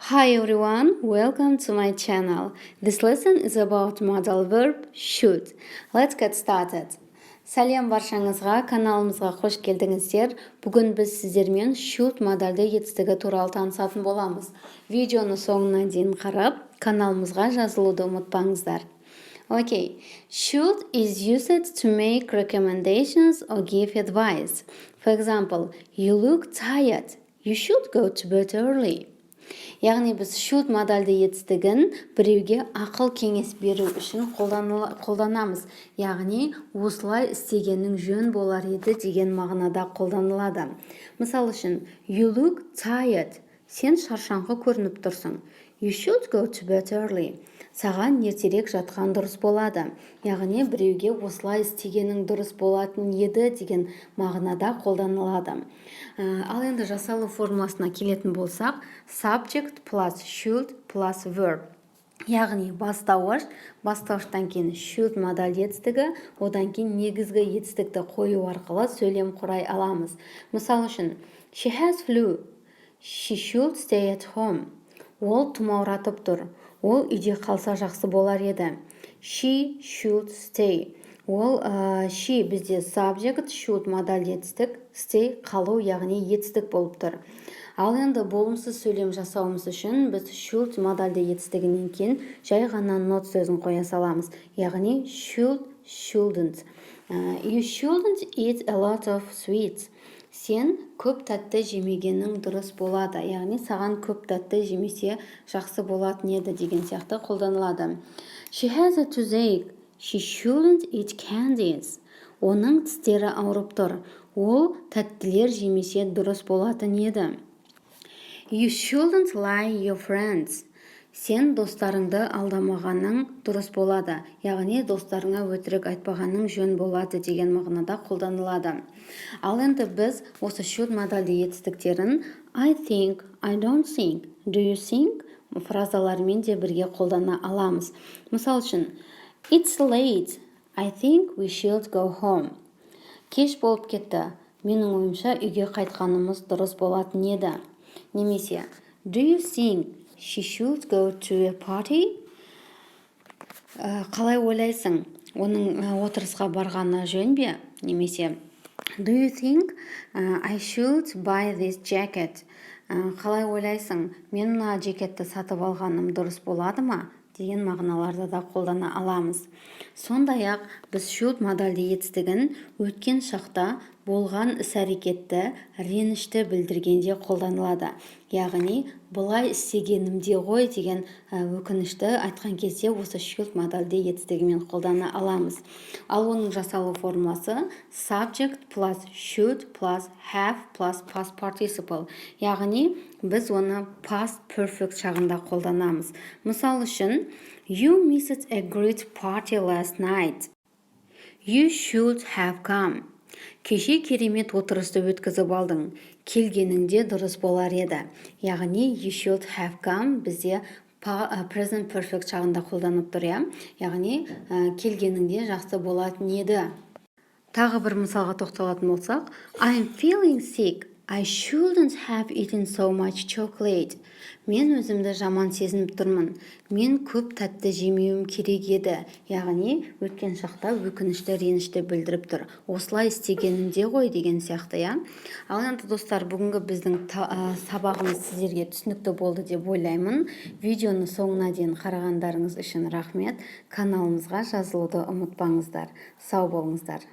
Hi everyone, welcome to my channel. This lesson is about modal verb should. Let's get started. Сәлем баршаңызға, каналымызға қош келдіңіздер. Бүгін біз сіздермен should модальды етістігі туралы танысатын боламыз. Видеоны соңына дейін қарап, каналымызға жазылуды ұмытпаңыздар. Okay, should is used to make recommendations or give advice. For example, you look tired. You should go to bed early. Яғни біз should модальды етістігін біреуге ақыл кеңес беру үшін қолданамыз. Яғни осылай істегенің жөн болар еді деген мағынада қолданылады. Мысал үшін, you look tired. Сен шаршаңқы көрініп тұрсың. You should go to bed early. Саған ертерек жатқан дұрыс болады. Яғни біреуге осылай істегенің дұрыс болатын еді деген мағынада қолданылады. Ал енді жасалу формуласына келетін болсақ, subject plus should plus verb. Яғни бастауыштан кейін should модаль етістігі, одан кейін негізгі етістікті қою арқылы сөйлем құрай аламыз. Мысал үшін, she has flu. She should stay at home. Ол тұмауратып тұр. Ол үйде қалса жақсы болар еді. She should stay. Ол she бізде subject, should модаль етістік, stay қалу яғни етістік болып тұр. Ал енді болымсыз сөйлем жасауымыз үшін біз should модальды етістігінен кейін жай ғана not сөзін қоя саламыз. Яғни should, shouldn't. You shouldn't eat a lot of sweets. Сен көп тәтті жемегенің дұрыс болады. Яғни саған көп тәтті жемесе жақсы болатын еді деген сияқты қолданылады. She has a toothache. She shouldn't eat candies. Оның тістері ауырып тұр. Ол тәттілер жемесе дұрыс болатын еді. You shouldn't lie your friends. Сен достарыңды алдамағаның дұрыс болады. Яғни достарыңа өтірік айтпағаның жөн болады деген мағынада қолданылады. Ал енді біз осы should модальды етістіктерін I think, I don't think, do you think фразаларымен де бірге қолдана аламыз. Мысал үшін, it's late, I think we should go home. Кеш болып кетті. Менің ойымша үйге қайтқанымыз дұрыс болатын еді. Немесе, do you think she should go to a party? Қалай ойлайсың? Оның отырысқа барғаны жөн бе? Немесе, do you think I should buy this jacket? Қалай ойлайсың? Мен мына жакетті сатып алғаным дұрыс болады ма? Деген мағыналарды да қолдана аламыз. Сондай-ақ біз should модальды етістігін өткен шақта болған іс-әрекетті ренішті білдіргенде қолданылады. Яғни, бұлай істегенімде ғой деген өкінішті айтқан кезде осы should модальды етістігімен қолдана аламыз. Ал оның жасалу формуласы subject plus should plus have plus past participle. Яғни, біз оны past perfect шағында қолданамыз. Мысал үшін, you missed a great party last night. You should have come. Кеше керемет отырысты өткізіп алдың. Келгеніңде дұрыс болар еді. Яғни, you should have come бізде present perfect шағында қолданып тұр. Яғни, келгеніңде жақсы болатын еді. Тағы бір мысалға тоқталатын болсақ, I'm feeling sick. I shouldn't have eaten so much chocolate. Мен өзімді жаман сезініп тұрмын. Мен көп тәтті жемеуім керек еді. Яғни, өткен шақта өкінішті ренішті білдіріп тұр. Осылай істегенімде ғой деген сияқты. Ал енді достар, бүгінгі біздің сабағымыз сіздерге түсінікті болды деп ойлаймын. Видеоны соңына дейін қарағандарыңыз үшін рахмет. Каналымызға жазылуды ұмытпаңыздар. Сау болыңыздар.